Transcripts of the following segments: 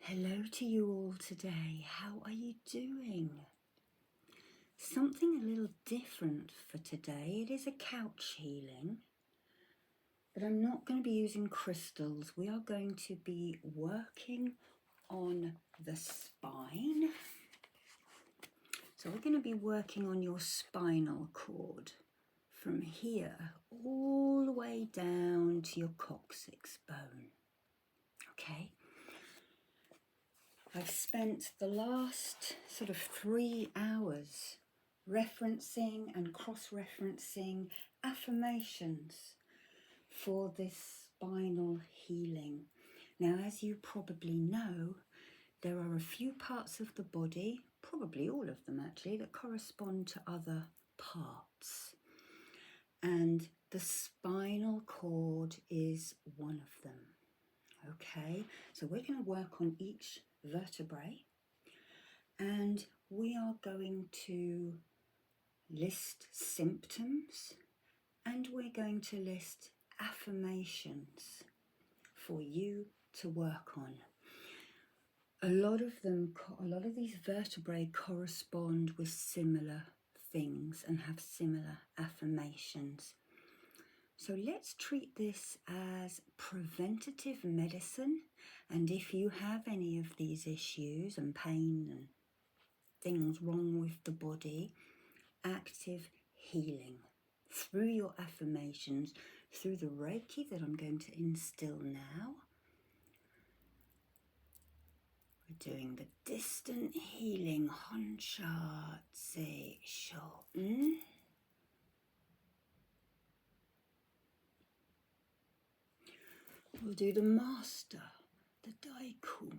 Hello to you all today. How are you doing? Something a little different for today. It is a couch healing, but I'm not going to be using crystals. We are going to be working on the spine. So we're going to be working on your spinal cord from here all the way down to your coccyx bone. Okay? I've spent the last sort of 3 hours referencing and cross-referencing affirmations for this spinal healing. Now, as you probably know, there are a few parts of the body, probably all of them actually, that correspond to other parts. And the spinal cord is one of them. Okay, so we're going to work on each vertebrae, and we are going to list symptoms, and we're going to list affirmations for you to work on. A lot of these vertebrae correspond with similar things and have similar affirmations. So let's treat this as preventative medicine, and if you have any of these issues and pain and things wrong with the body, active healing through your affirmations, through the Reiki that I'm going to instill now. We're doing the distant healing Honsha Tse Shoten. We'll do the master, the Daikumyo.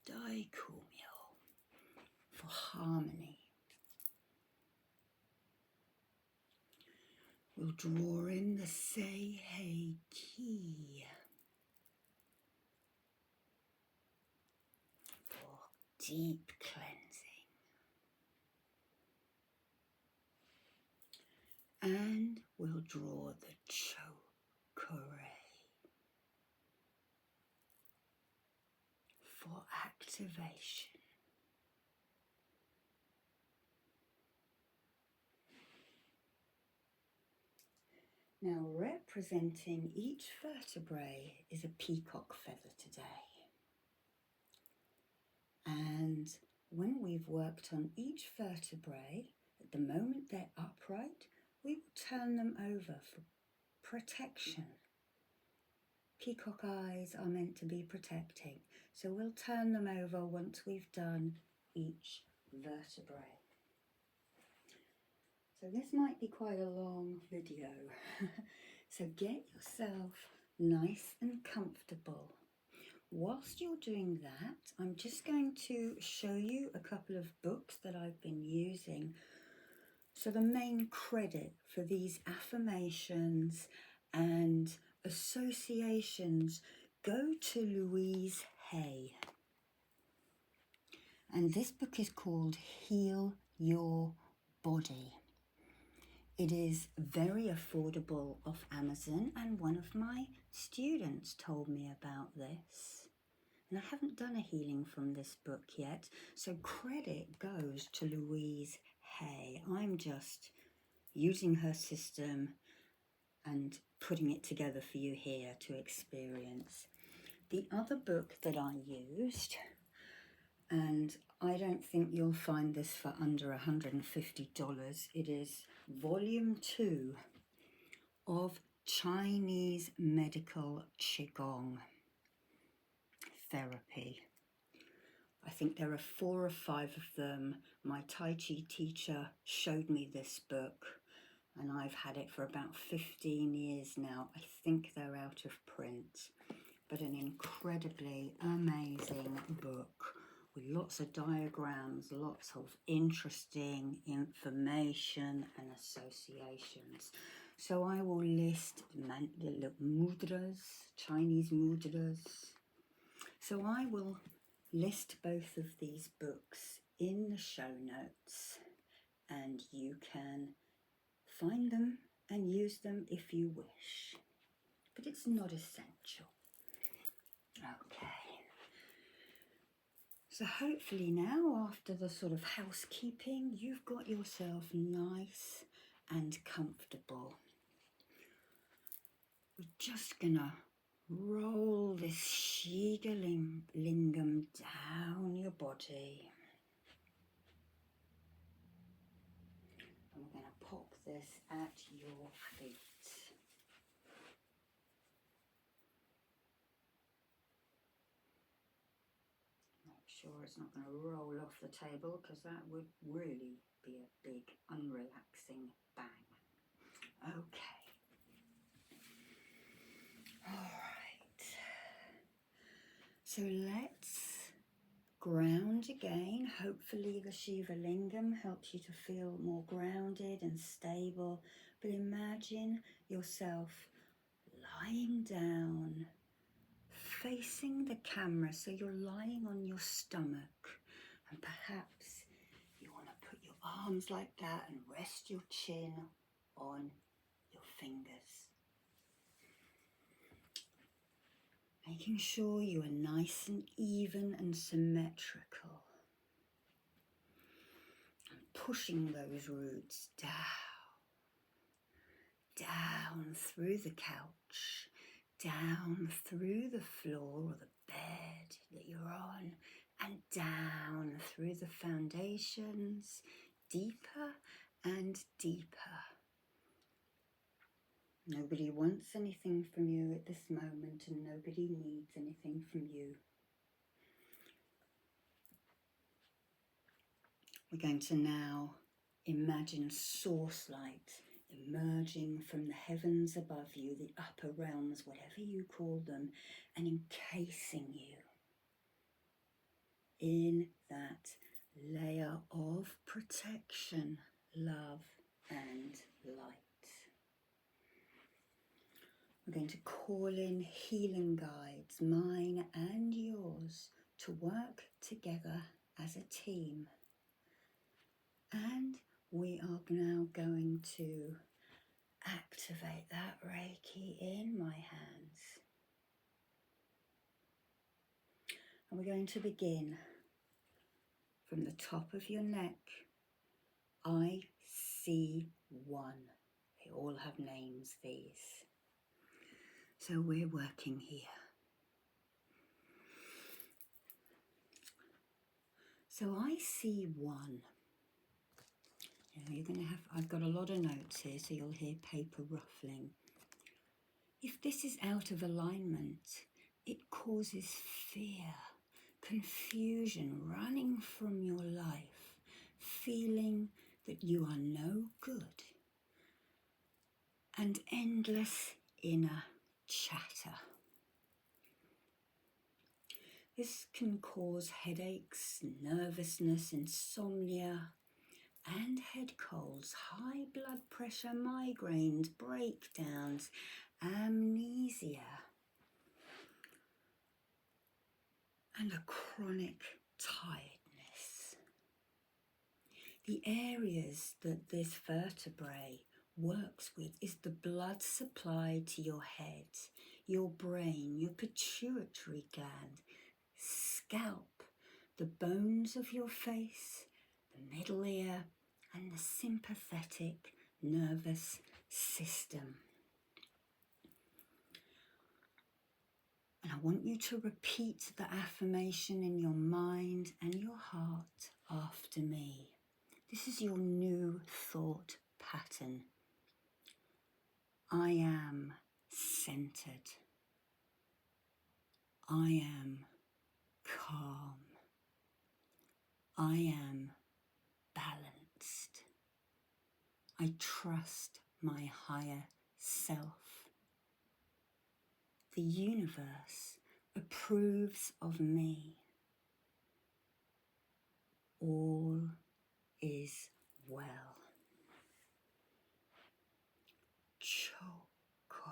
Daikumyo for harmony. We'll draw in the Seihei Ki for deep cleansing. And we'll draw the Chokore for activation. Now, representing each vertebrae is a peacock feather today. And when we've worked on each vertebrae, at the moment they're upright, we will turn them over for protection. Peacock eyes are meant to be protecting, so we'll turn them over once we've done each vertebrae. So this might be quite a long video, so get yourself nice and comfortable. Whilst you're doing that, I'm just going to show you a couple of books that I've been using. So the main credit for these affirmations and associations go to Louise. And this book is called Heal Your Body. It is very affordable off Amazon, and one of my students told me about this. And I haven't done a healing from this book yet, so credit goes to Louise. I'm just using her system and putting it together for you here to experience. The other book that I used, and I don't think you'll find this for under $150, it is Volume 2 of Chinese Medical Qigong Therapy. I think there are 4 or 5 of them. My Tai Chi teacher showed me this book, and I've had it for about 15 years now. I think they're out of print, but an incredibly amazing book with lots of diagrams, lots of interesting information and associations. So I will list the mudras, Chinese mudras. So I will list both of these books in the show notes, and you can find them and use them if you wish, but it's not essential. Okay. So hopefully now, after the sort of housekeeping, you've got yourself nice and comfortable. We're just gonna roll this Shiga Lingam down your body. And we're gonna pop this at your feet. Sure it's not going to roll off the table, because that would really be a big unrelaxing bang. Okay. All right. So let's ground again. Hopefully the Shiva Lingam helps you to feel more grounded and stable. But imagine yourself lying down, facing the camera, so you're lying on your stomach, and perhaps you want to put your arms like that and rest your chin on your fingers. Making sure you are nice and even and symmetrical. And pushing those roots down through the couch, down through the floor or the bed that you're on, and down through the foundations, deeper and deeper. Nobody wants anything from you at this moment, and nobody needs anything from you. We're going to now imagine source light emerging from the heavens above you, the upper realms, whatever you call them, and encasing you in that layer of protection, love, and light. We're going to call in healing guides, mine and yours, to work together as a team. And we are now going to activate that Reiki in my hands. And we're going to begin from the top of your neck. I see one. They all have names, these. So we're working here. So I see one. You're going to have, I've got a lot of notes here, so you'll hear paper ruffling. If this is out of alignment, it causes fear, confusion running from your life, feeling that you are no good, and endless inner chatter. This can cause headaches, nervousness, insomnia, and head colds, high blood pressure, migraines, breakdowns, amnesia, and a chronic tiredness. The areas that this vertebrae works with is the blood supply to your head, your brain, your pituitary gland, scalp, the bones of your face, the middle ear, and the sympathetic nervous system. And I want you to repeat the affirmation in your mind and your heart after me. This is your new thought pattern. I am centered. I am calm. I am balanced. I trust my higher self. The universe approves of me. All is well. Chokore.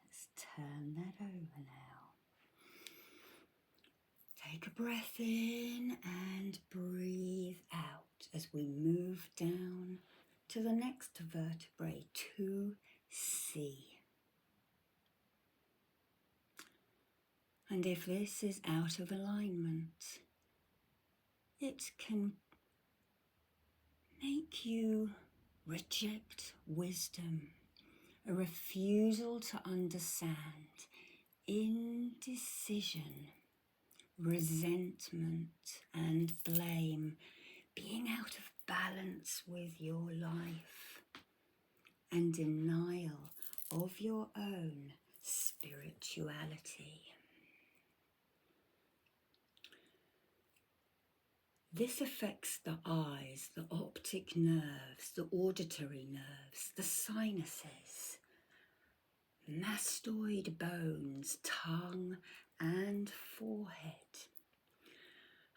Let's turn that over now. Take a breath in and breathe as we move down to the next vertebrae, 2C. And if this is out of alignment, it can make you reject wisdom, a refusal to understand, indecision, resentment and blame, being out of balance with your life, and denial of your own spirituality. This affects the eyes, the optic nerves, the auditory nerves, the sinuses, mastoid bones, tongue and forehead.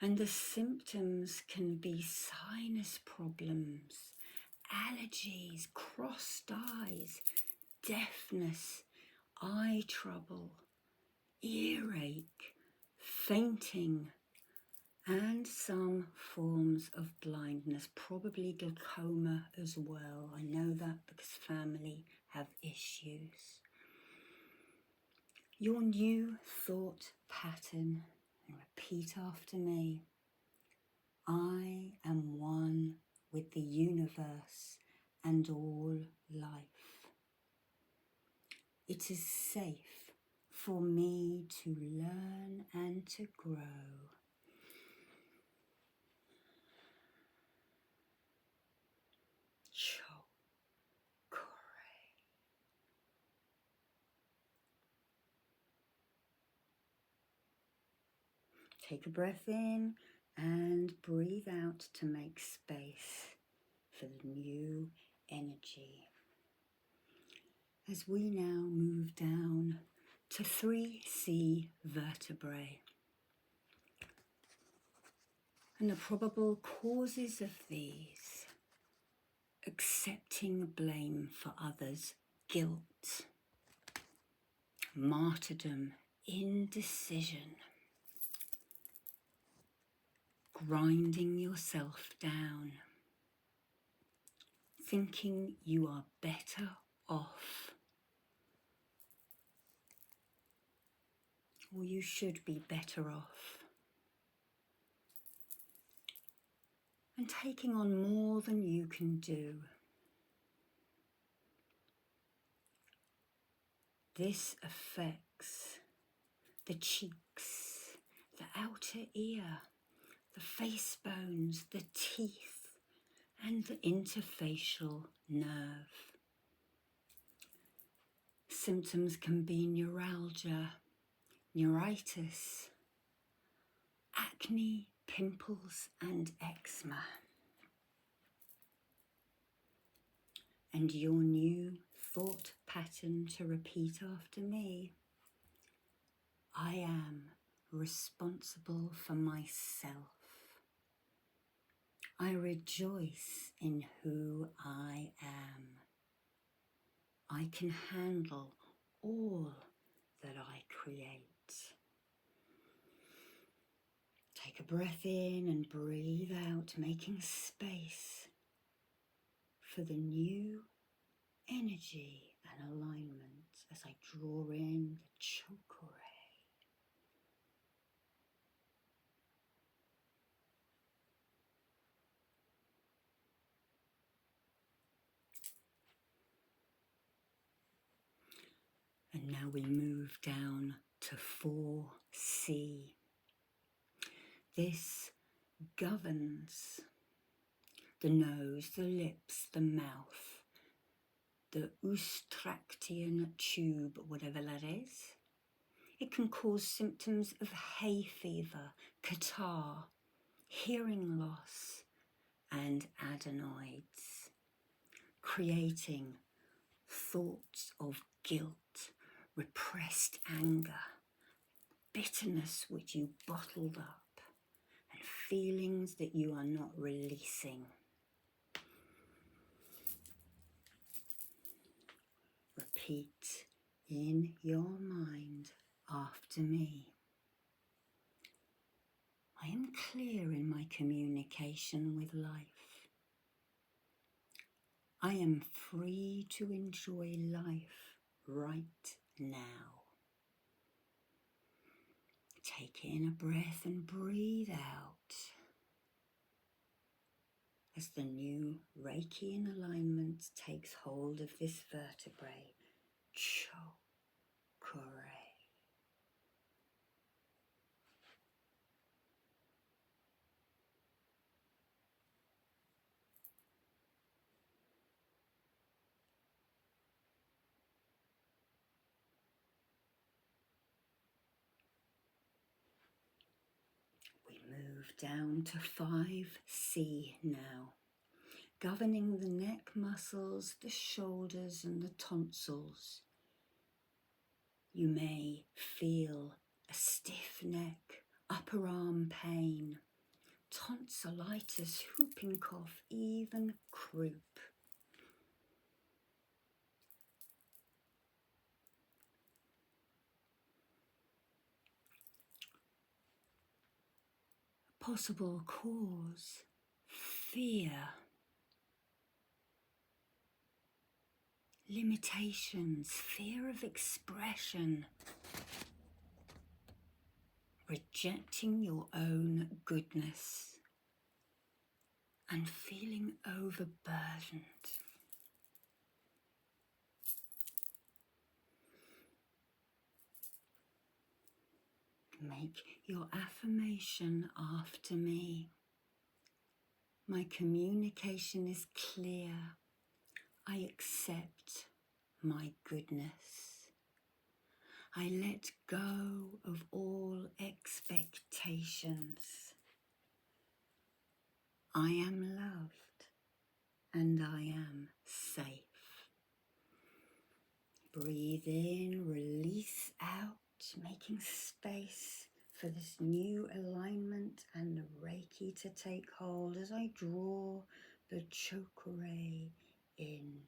And the symptoms can be sinus problems, allergies, crossed eyes, deafness, eye trouble, earache, fainting, and some forms of blindness, probably glaucoma as well. I know that because family have issues. Your new thought pattern, and repeat after me. I am one with the universe and all life. It is safe for me to learn and to grow. Take a breath in and breathe out to make space for the new energy. As we now move down to 3C vertebrae and the probable causes of these: accepting blame for others, guilt, martyrdom, indecision, grinding yourself down, thinking you are better off, or you should be better off, and taking on more than you can do. This affects the cheeks, the outer ear, the face bones, the teeth, and the interfacial nerve. Symptoms can be neuralgia, neuritis, acne, pimples, and eczema. And your new thought pattern to repeat after me: I am responsible for myself. I rejoice in who I am. I can handle all that I create. Take a breath in and breathe out, making space for the new energy and alignment as I draw in the chakra. And now we move down to 4C. This governs the nose, the lips, the mouth, the Eustractian tube, whatever that is. It can cause symptoms of hay fever, catarrh, hearing loss, and adenoids, creating thoughts of guilt, repressed anger, bitterness which you bottled up, and feelings that you are not releasing. Repeat in your mind after me. I am clear in my communication with life. I am free to enjoy life right now. Take in a breath and breathe out as the new Reiki in alignment takes hold of this vertebrae. Chokore. We move down to 5C now, governing the neck muscles, the shoulders and the tonsils. You may feel a stiff neck, upper arm pain, tonsillitis, whooping cough, even croup. Possible cause, fear, limitations, fear of expression, rejecting your own goodness and feeling overburdened. Make your affirmation after me. My communication is clear. I accept my goodness. I let go of all expectations. I am loved and I am safe. Breathe in, release out, making space for this new alignment and the Reiki to take hold as I draw the chakra in.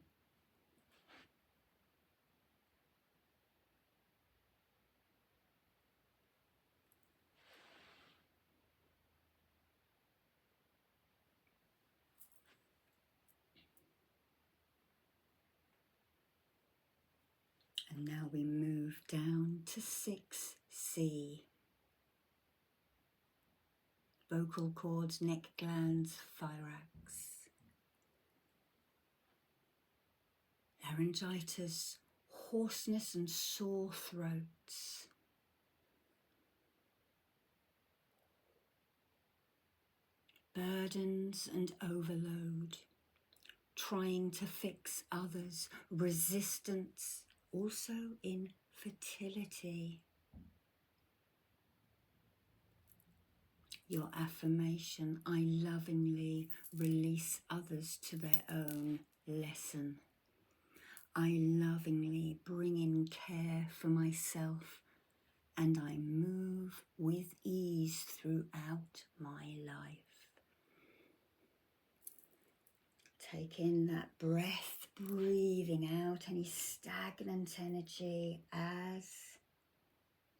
And now we move down to 6C. Vocal cords, neck glands, thorax. Laryngitis, hoarseness and sore throats. Burdens and overload. Trying to fix others. Resistance, also infertility. Your affirmation, I lovingly release others to their own lesson. I lovingly bring in care for myself and I move with ease throughout my life. Take in that breath, breathing out any stagnant energy as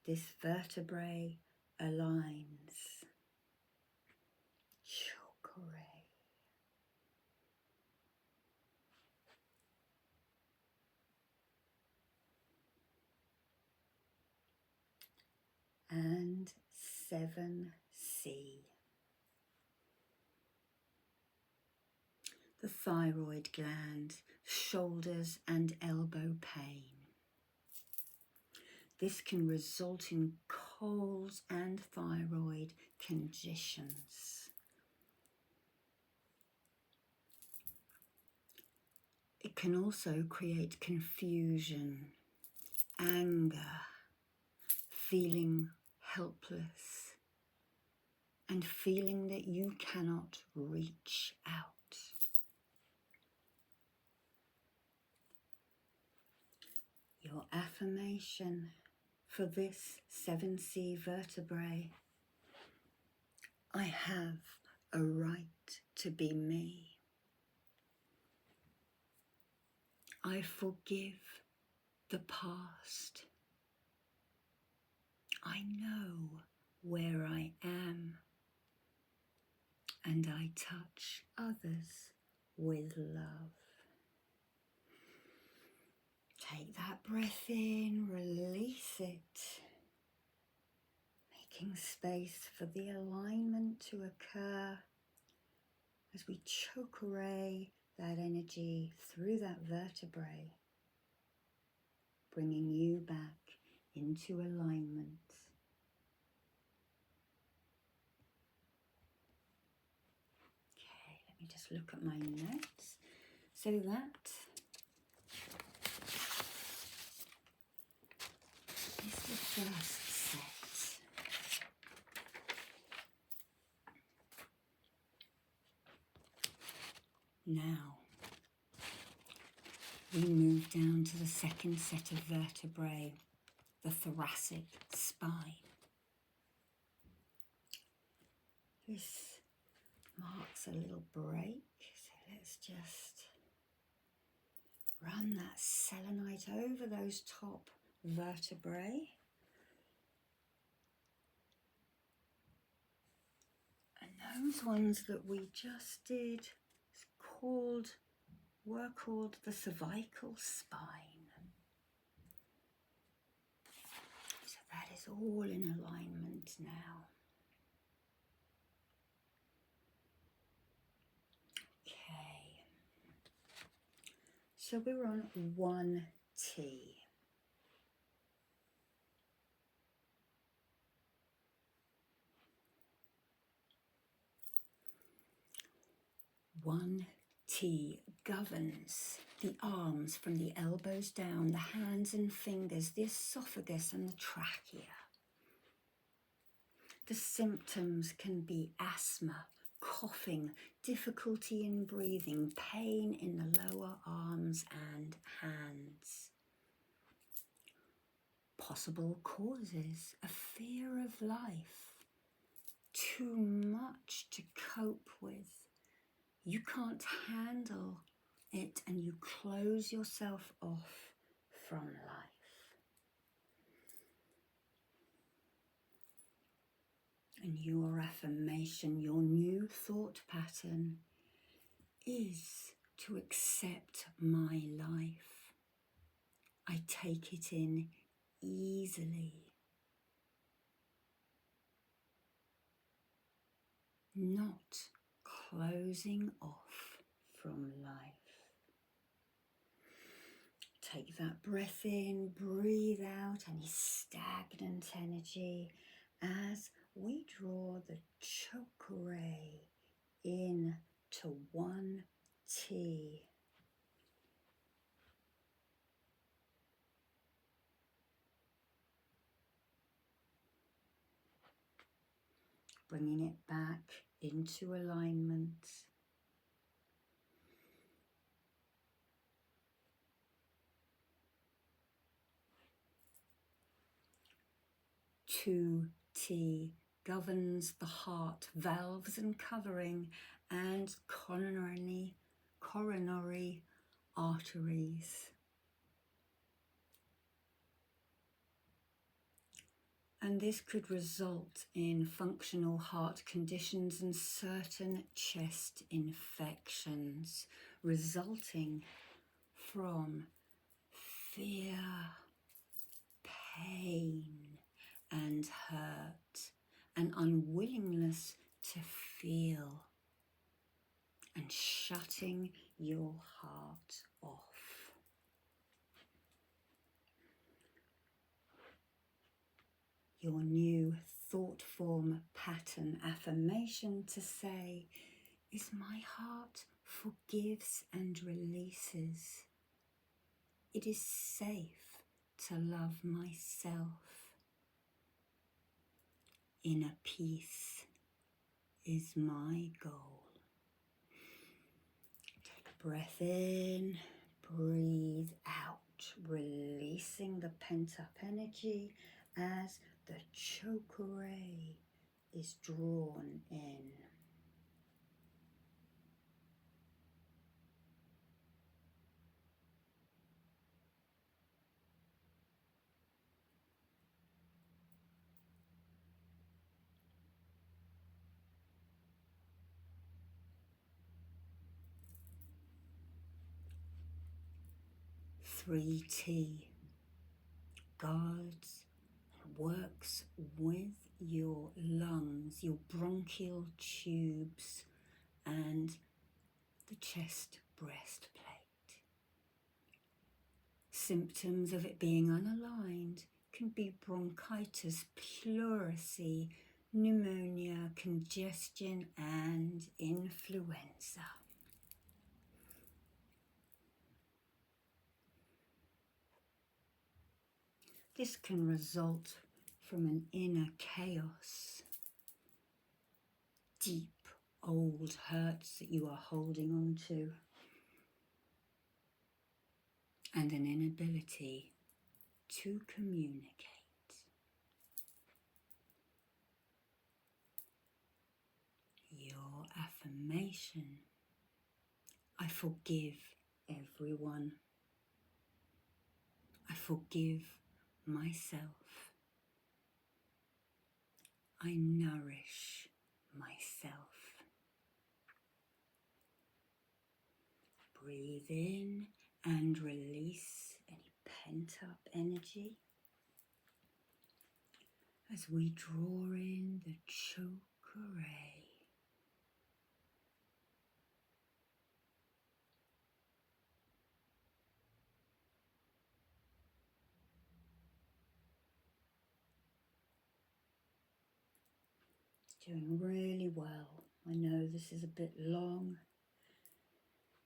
this vertebrae aligns. Chakra. And 7C. The thyroid gland, shoulders and elbow pain. This can result in colds and thyroid conditions. It can also create confusion, anger, feeling helpless, and feeling that you cannot reach out. Your affirmation for this 7C vertebrae: I have a right to be me. I forgive the past. I know where I am, and I touch others with love. Take that breath in, release it, making space for the alignment to occur as we choke away that energy through that vertebrae, bringing you back into alignment. Okay, let me just look at my notes. So that is the first set. Now, we move down to the second set of vertebrae, the thoracic spine. This marks a little break, so let's just run that selenite over those top vertebrae. And those ones that we just did were called the cervical spine. So that is all in alignment now. Okay. So we're on 1T. One T governs the arms from the elbows down, the hands and fingers, the esophagus and the trachea. The symptoms can be asthma, coughing, difficulty in breathing, pain in the lower arms and hands. Possible causes: a fear of life, too much to cope with. You can't handle it and you close yourself off from life. And your affirmation, your new thought pattern is to accept my life. I take it in easily. Not closing off from life. Take that breath in, breathe out any stagnant energy as we draw the chakra in to 1T. Bringing it back into alignment. Two T governs the heart, valves and covering, and coronary arteries. And this could result in functional heart conditions and certain chest infections, resulting from fear, pain, and hurt, an unwillingness to feel, and shutting your heart off. Your new thought form pattern affirmation to say is: my heart forgives and releases. It is safe to love myself. Inner peace is my goal. Take a breath in, breathe out, releasing the pent-up energy as the chakra is drawn in. 3T guards and works with your lungs, your bronchial tubes and the chest breastplate. Symptoms of it being unaligned can be bronchitis, pleurisy, pneumonia, congestion and influenza. This can result from an inner chaos, deep old hurts that you are holding on to, and an inability to communicate. Your affirmation: I forgive everyone. I forgive myself. I nourish myself. Breathe in and release any pent-up energy as we draw in the chakra. Doing really well. I know this is a bit long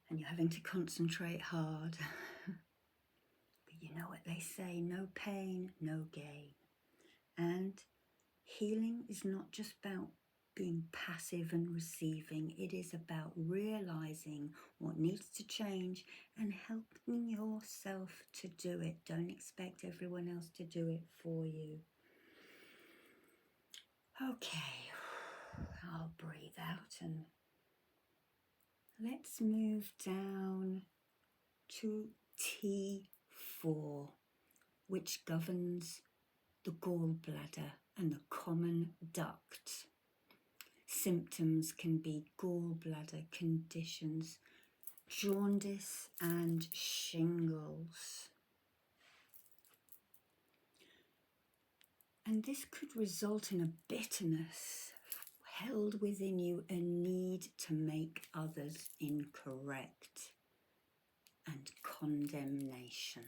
and you're having to concentrate hard. But you know what they say, no pain, no gain. And healing is not just about being passive and receiving. It is about realizing what needs to change and helping yourself to do it. Don't expect everyone else to do it for you. Okay, I'll breathe out and let's move down to T4, which governs the gallbladder and the common duct. Symptoms can be gallbladder conditions, jaundice and shingles. And this could result in a bitterness held within you, a need to make others incorrect, and condemnation.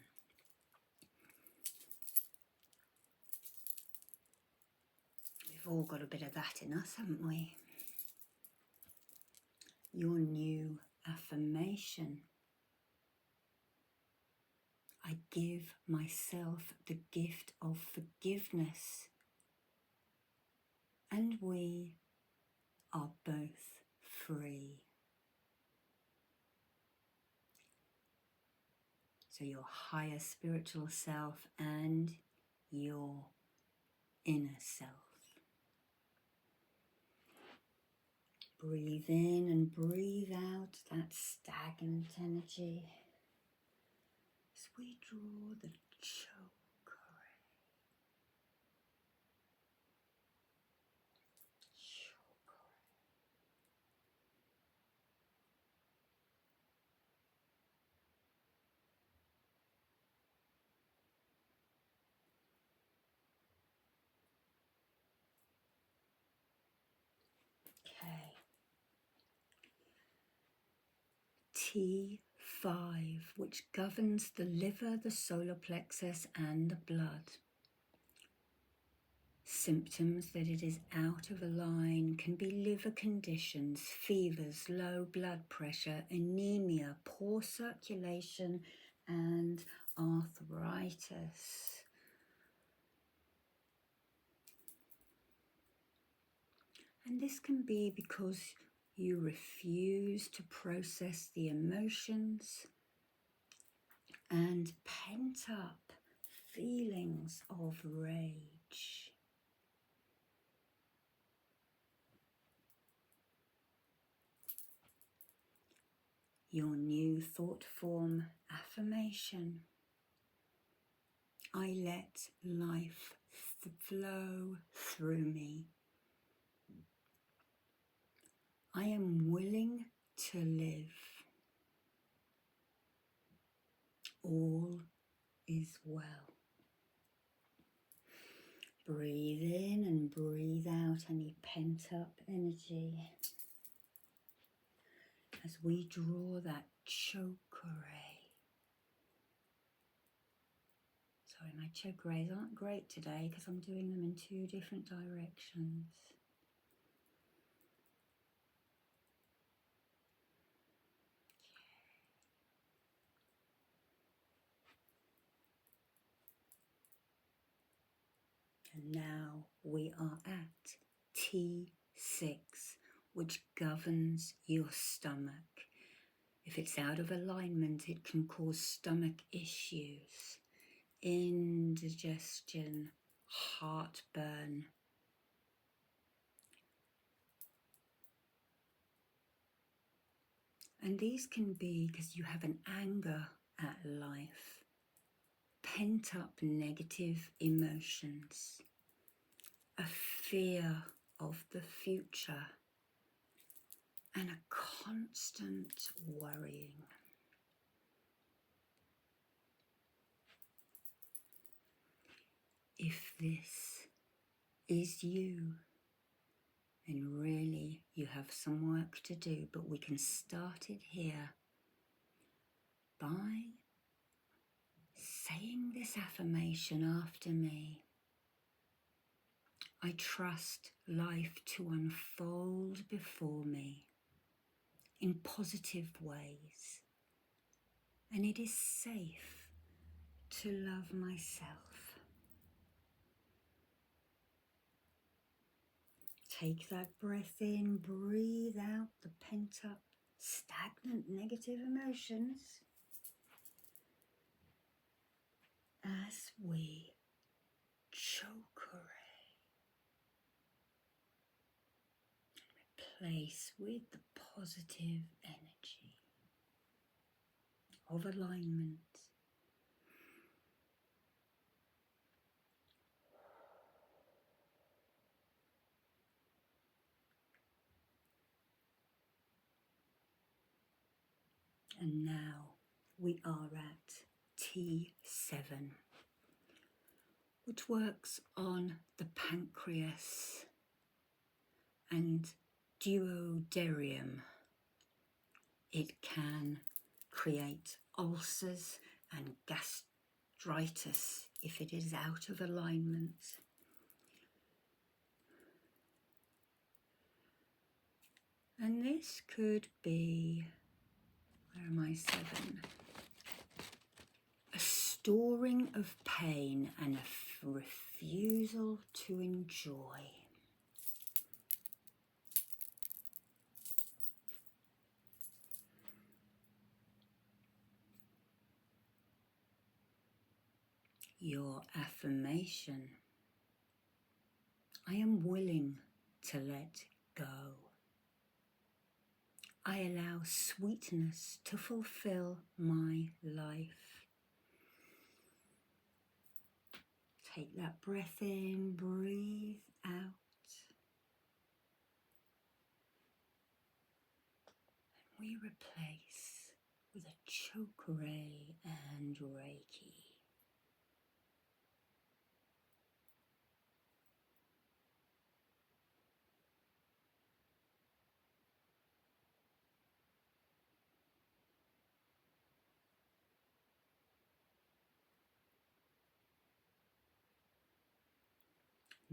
We've all got a bit of that in us, haven't we? Your new affirmation: I give myself the gift of forgiveness, and we are both free. So your higher spiritual self and your inner self. Breathe in and breathe out that stagnant energy as we draw the chakra. Okay. T5, which governs the liver, the solar plexus and the blood. Symptoms that it is out of a line can be liver conditions, fevers, low blood pressure, anemia, poor circulation and arthritis. And this can be because you refuse to process the emotions and pent up feelings of rage. Your new thought form affirmation: I let life flow through me. I am willing to live. all is well. Breathe in and breathe out any pent-up energy as we draw that chakra. Sorry, my chakras aren't great today because I'm doing them in 2 different directions. And now we are at T6, which governs your stomach. If it's out of alignment, it can cause stomach issues, indigestion, heartburn. And these can be because you have an anger at life, pent up negative emotions, a fear of the future, and a constant worrying. If this is you, then really you have some work to do, but we can start it here by saying this affirmation after me. I trust life to unfold before me in positive ways, and it is safe to love myself. Take that breath in, breathe out the pent-up, stagnant negative emotions as we chakra. Replace with the positive energy of alignment. And now we are at T7, which works on the pancreas and duodenum. It can create ulcers and gastritis if it is out of alignment. And this could be, where am I, 7? A storing of pain and a refusal to enjoy. Your affirmation: I am willing to let go. I allow sweetness to fulfill my life. Take that breath in, breathe out. And we replace with a chakra and Reiki.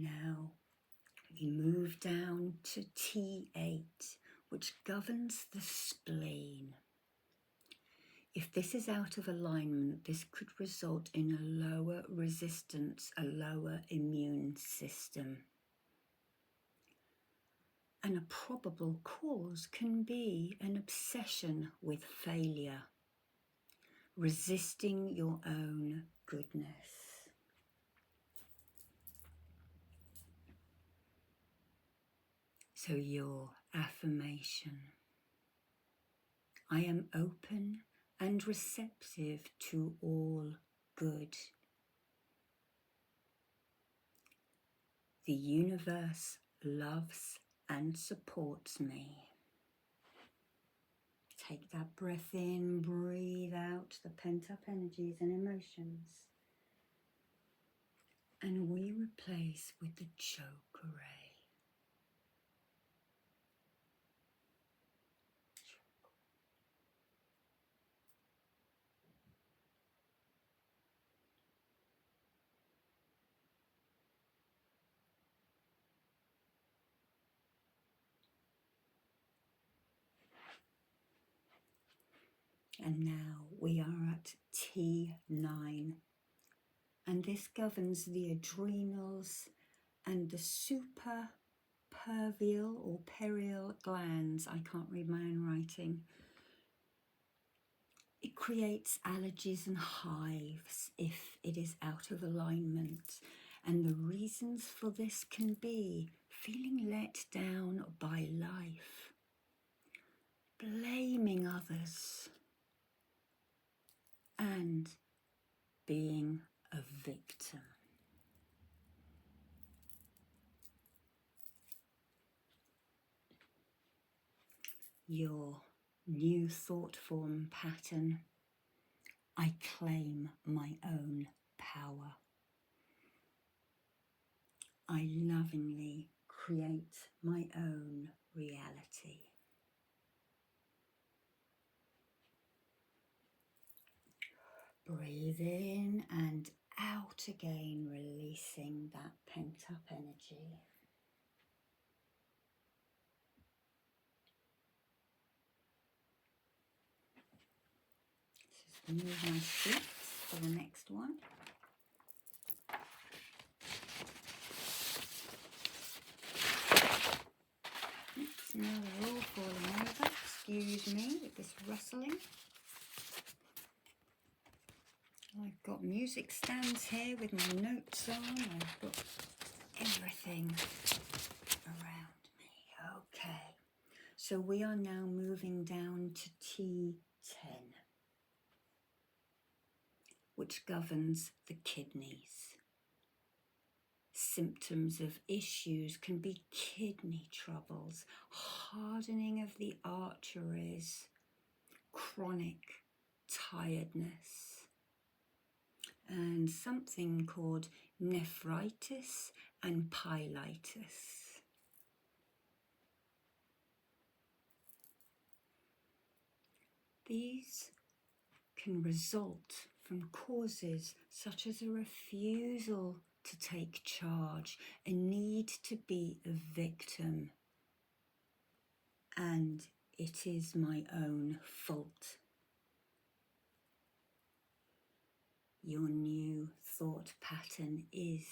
Now we move down to T8, which governs the spleen. If this is out of alignment, this could result in a lower resistance, a lower immune system. And a probable cause can be an obsession with failure, resisting your own goodness. So your affirmation: I am open and receptive to all good. The universe loves and supports me. Take that breath in, breathe out the pent-up energies and emotions. And we replace with the chakra. And now we are at T9. And this governs the adrenals and the superpervial or perial glands. I can't read my own writing. It creates allergies and hives if it is out of alignment. And the reasons for this can be feeling let down by life, blaming others, and being a victim. Your new thought form pattern: I claim my own power. I lovingly create my own reality. Breathe in and out again, releasing that pent-up energy. Just move my sheets for the next one. Oops, now they're all falling over. Excuse me with this rustling. I've got music stands here with my notes on. I've got everything around me. Okay, so we are now moving down to T10, which governs the kidneys. Symptoms of issues can be kidney troubles, hardening of the arteries, chronic tiredness, and something called nephritis and pyelitis. These can result from causes such as a refusal to take charge, a need to be a victim, and it is my own fault. Your new thought pattern is: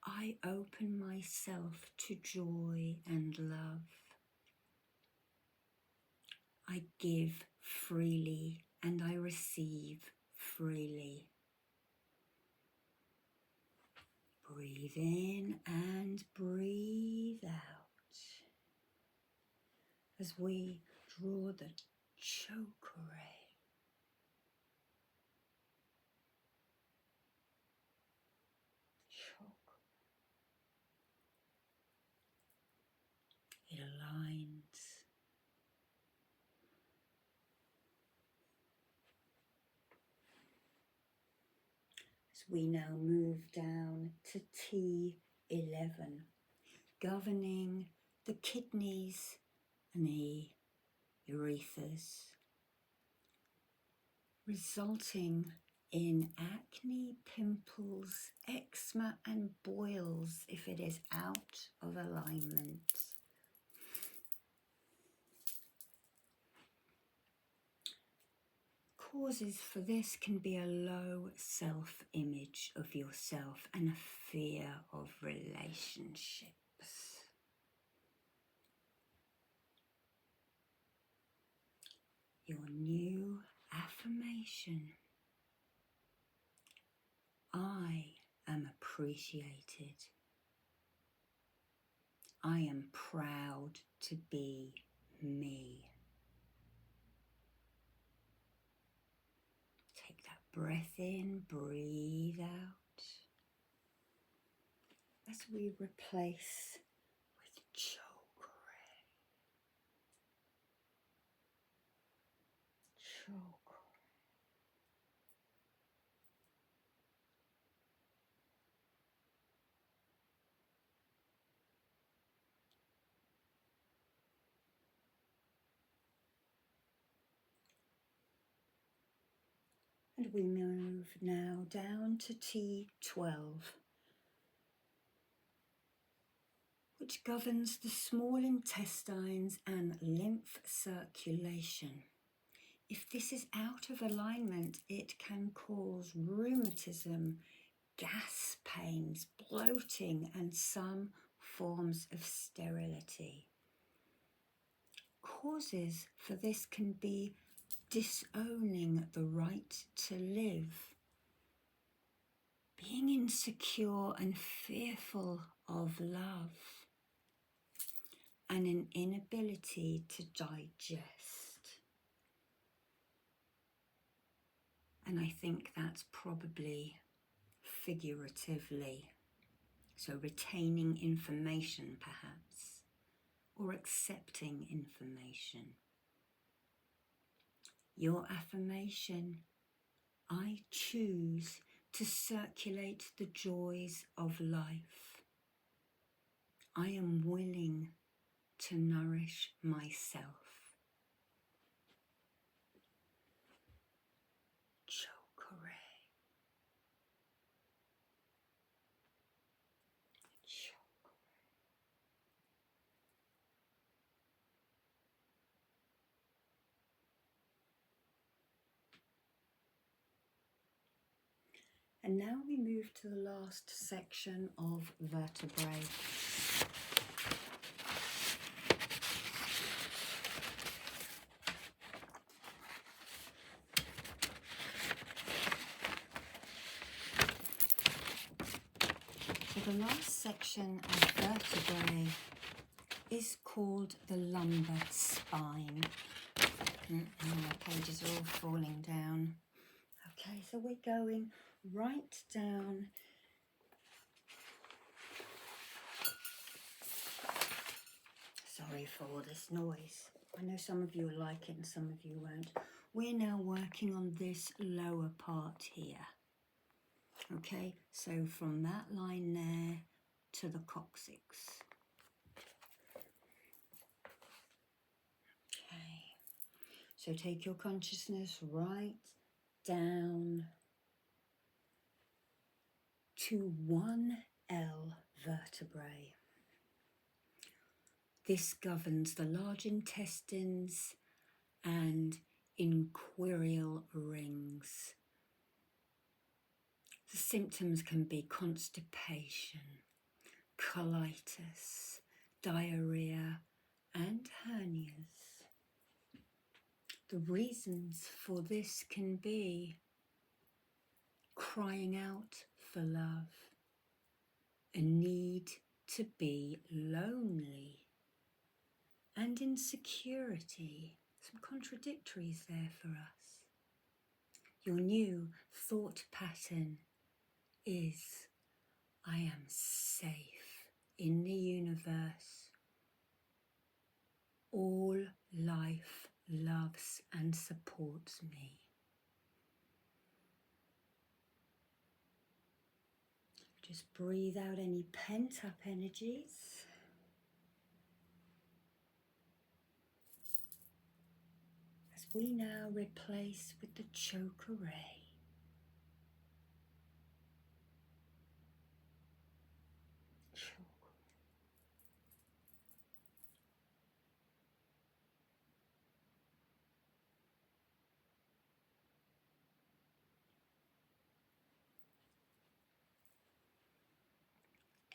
I open myself to joy and love. I give freely and I receive freely. Breathe in and breathe out as we draw the chakra. It aligns. As we now move down to T11, governing the kidneys and the urethras, resulting in acne, pimples, eczema and boils if it is out of alignment. Causes for this can be a low self-image of yourself and a fear of relationships. Your new affirmation: I am appreciated. I am proud to be me. Take that breath in, breathe out. As we replace with chakra. chakra. And we move now down to T12, which governs the small intestines and lymph circulation. If this is out of alignment, it can cause rheumatism, gas pains, bloating, and some forms of sterility. Causes for this can be disowning the right to live, being insecure and fearful of love, and an inability to digest. And I think that's probably figuratively, so retaining information perhaps, or accepting information. Your affirmation: I choose to circulate the joys of life. I am willing to nourish myself. Chakra. And now we move to the last section of vertebrae. So the last section of vertebrae is called the lumbar spine. My pages are all falling down. Okay, so we're going right down. Sorry for all this noise. I know some of you will like it and some of you won't. We're now working on this lower part here. Okay, so from that line there to the coccyx. Okay, so take your consciousness right down to 1L vertebrae. This governs the large intestines and inguinal rings. The symptoms can be constipation, colitis, diarrhea, and hernias. The reasons for this can be crying out for love, a need to be lonely, and insecurity. Some contradictories there for us. Your new thought pattern is, I am safe in the universe. All life loves and supports me. Just breathe out any pent-up energies. As we now replace with the chakra.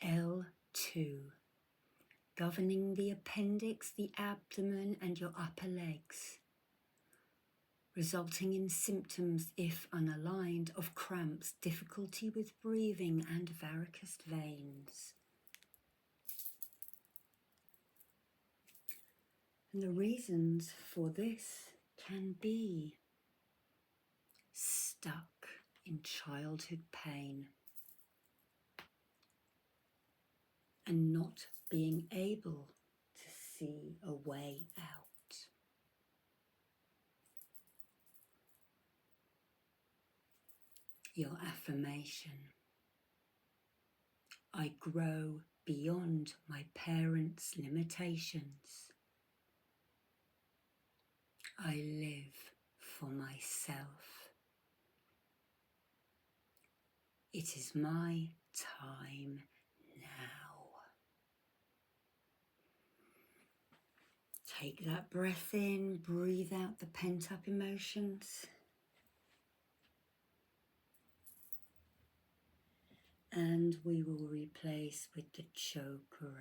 L2, governing the appendix, the abdomen, and your upper legs, resulting in symptoms, if unaligned, of cramps, difficulty with breathing, and varicose veins. And the reasons for this can be stuck in childhood pain and not being able to see a way out. Your affirmation: I grow beyond my parents' limitations. I live for myself. It is my time now. Take that breath in, breathe out the pent-up emotions. And we will replace with the chakra.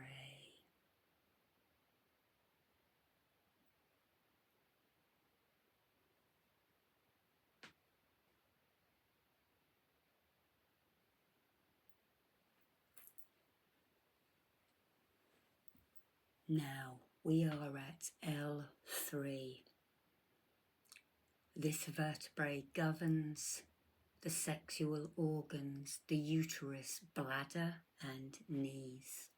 Now we are at L3. This vertebrae governs the sexual organs, the uterus, bladder and knees.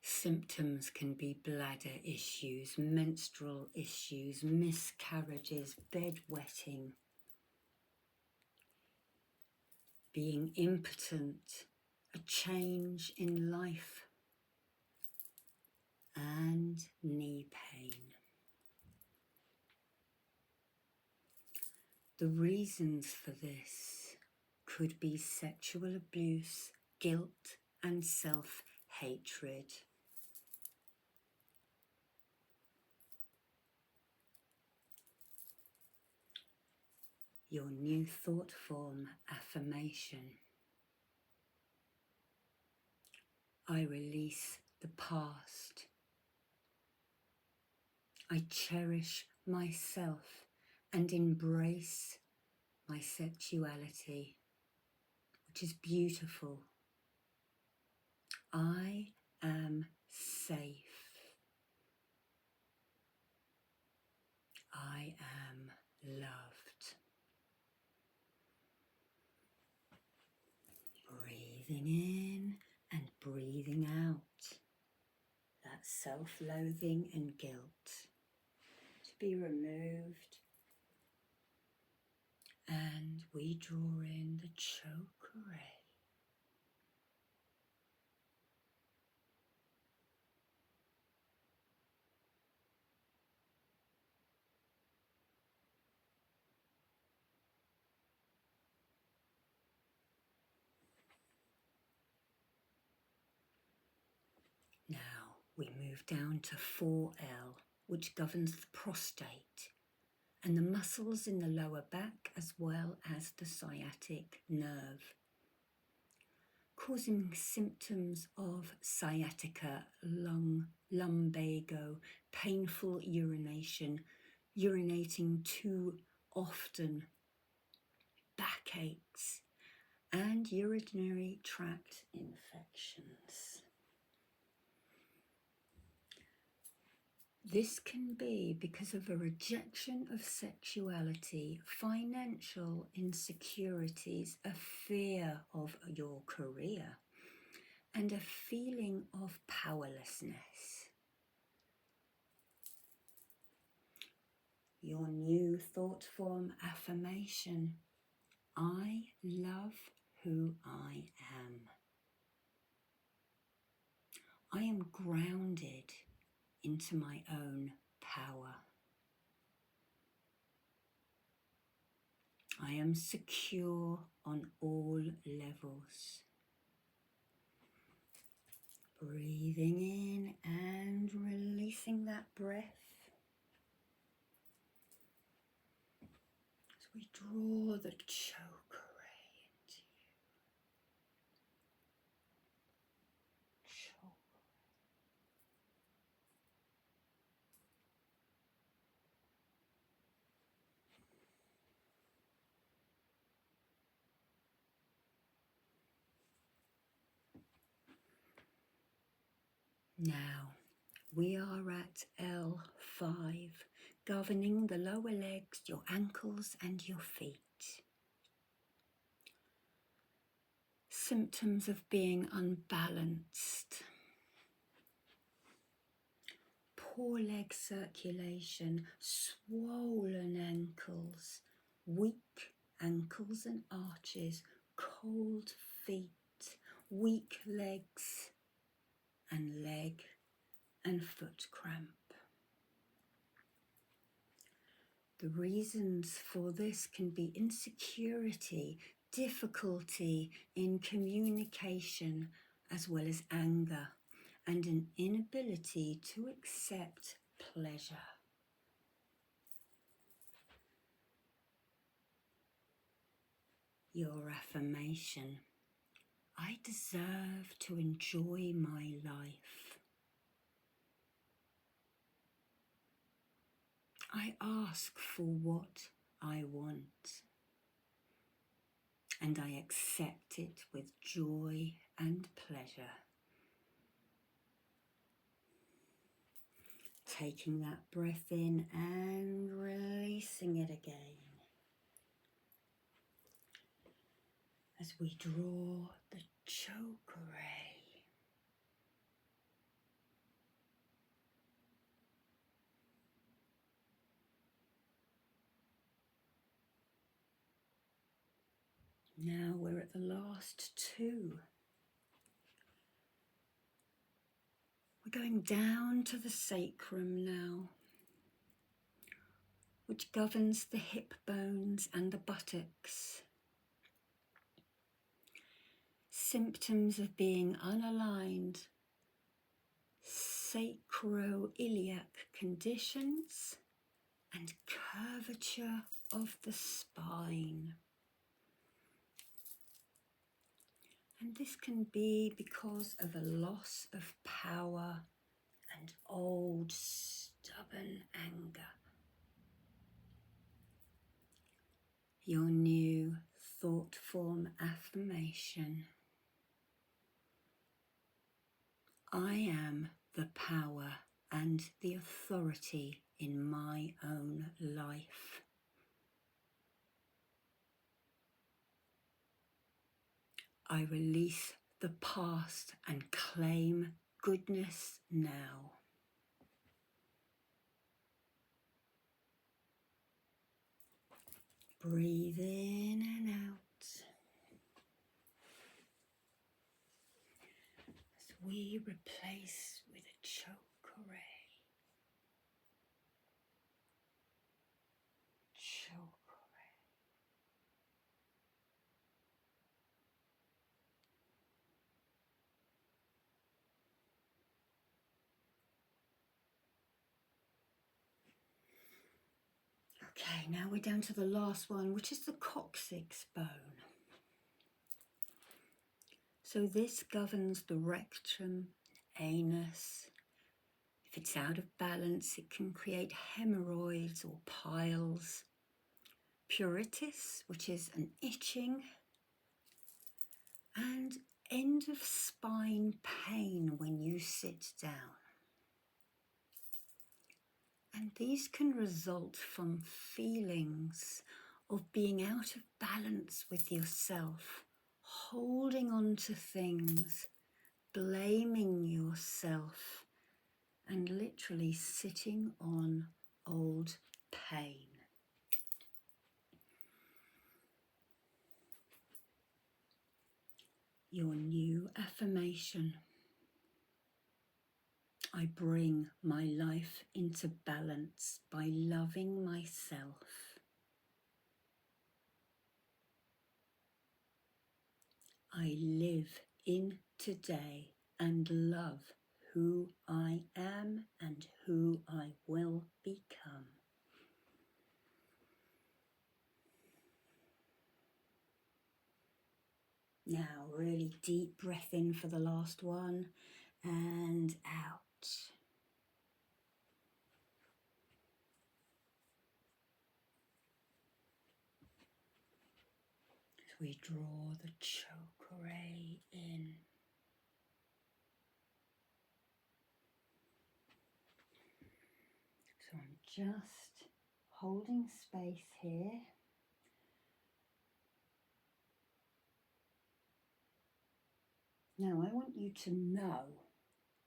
Symptoms can be bladder issues, menstrual issues, miscarriages, bedwetting, being impotent, a change in life, and knee pain. The reasons for this could be sexual abuse, guilt, and self-hatred. Your new thought form affirmation: I release the past. I cherish myself and embrace my sexuality, which is beautiful. I am safe. I am loved. Breathing in and breathing out. That self-loathing and guilt to be removed. And we draw in the chakra. Now we move down to 4L, which governs the prostate and the muscles in the lower back as well as the sciatic nerve, causing symptoms of sciatica, lumbago, painful urination, urinating too often, backaches, and urinary tract infections. This can be because of a rejection of sexuality, financial insecurities, a fear of your career, and a feeling of powerlessness. Your new thought form affirmation: I love who I am. I am grounded into my own power. I am secure on all levels. Breathing in and releasing that breath as we draw the chakra into you. Chakra. Now we are at L5, governing the lower legs, your ankles and your feet. Symptoms of being unbalanced, poor leg circulation, swollen ankles, weak ankles and arches, cold feet, weak legs and leg and foot cramp. The reasons for this can be insecurity, difficulty in communication, as well as anger, and an inability to accept pleasure. Your affirmation: I deserve to enjoy my life. I ask for what I want, and I accept it with joy and pleasure. Taking that breath in and releasing it again as we draw the Vertebrae. Now we're at the last two. We're going down to the sacrum now, which governs the hip bones and the buttocks. Symptoms of being unaligned, sacroiliac conditions, and curvature of the spine. And this can be because of a loss of power and old stubborn anger. Your new thought form affirmation: I am the power and the authority in my own life. I release the past and claim goodness now. Breathe in and out as we replace with a Vertebrae. Okay, now we're down to the last one, which is the coccyx bone. So this governs the rectum, anus. If it's out of balance, it can create hemorrhoids or piles. Pruritus, which is an itching, and end of spine pain when you sit down. And these can result from feelings of being out of balance with yourself, holding on to things, blaming yourself, and literally sitting on old pain. Your new affirmation: I bring my life into balance by loving myself. I live in today and love who I am and who I will become. Now, really deep breath in for the last one and out. As we draw the Vertebrae in. So I'm just holding space here. Now I want you to know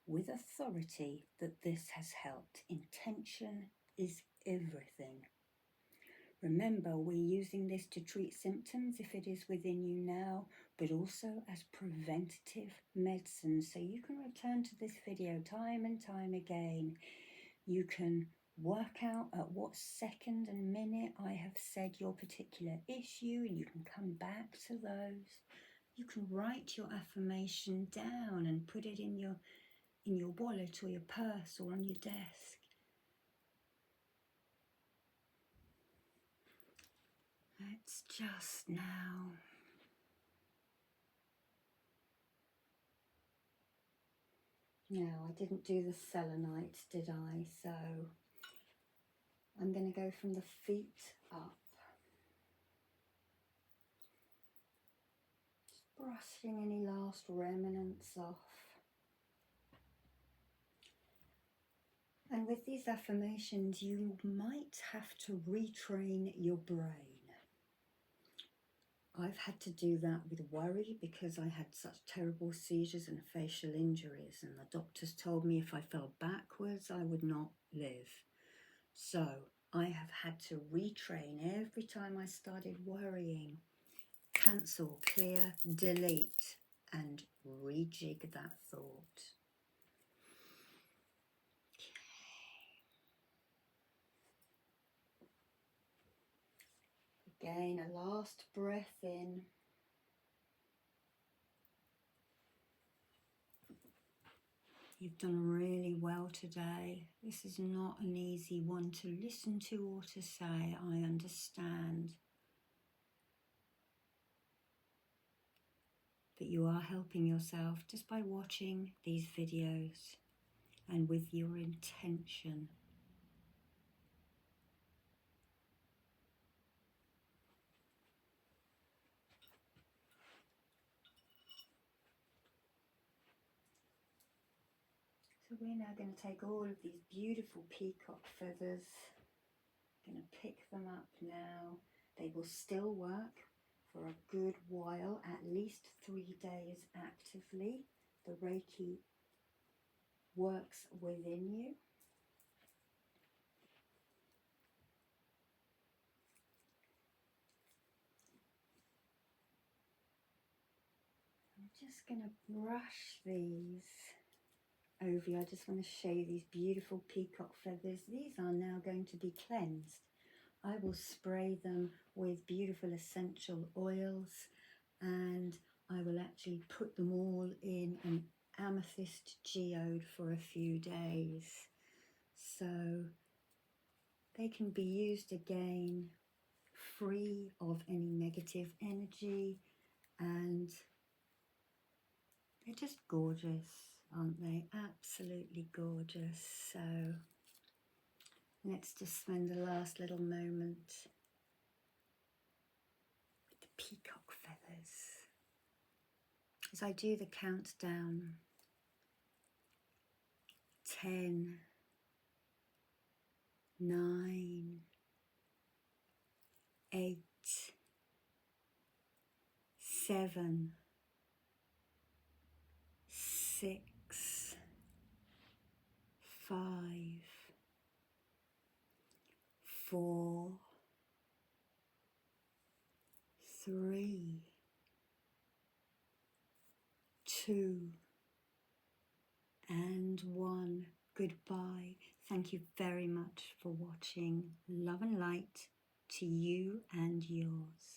with authority that this has helped. Intention is everything. Remember, we're using this to treat symptoms if it is within you now, but also as preventative medicine. So you can return to this video time and time again. You can work out at what second and minute I have said your particular issue, and you can come back to those. You can write your affirmation down and put it in your wallet or your purse or on your desk. Let's just now I didn't do the selenite, did I? So I'm going to go from the feet up. Just brushing any last remnants off. And with these affirmations, you might have to retrain your brain. I've had to do that with worry because I had such terrible seizures and facial injuries, and the doctors told me if I fell backwards, I would not live. So I have had to retrain every time I started worrying. Cancel, clear, delete, and rejig that thought. Again, a last breath in. You've done really well today. This is not an easy one to listen to or to say, I understand. But you are helping yourself just by watching these videos and with your intention. So we're now going to take all of these beautiful peacock feathers, going to pick them up now. They will still work for a good while, at least 3 days actively. The Reiki works within you. I'm just going to brush these over you. I just want to show you these beautiful peacock feathers. These are now going to be cleansed. I will spray them with beautiful essential oils, and I will actually put them all in an amethyst geode for a few days. So they can be used again free of any negative energy, and they're just gorgeous, aren't they? Absolutely gorgeous. So let's just spend the last little moment with the peacock feathers. As I do the countdown, 10, 9, 8, 7, 6, 5, 4, 3, 2, and 1. Goodbye. Thank you very much for watching. Love and light to you and yours.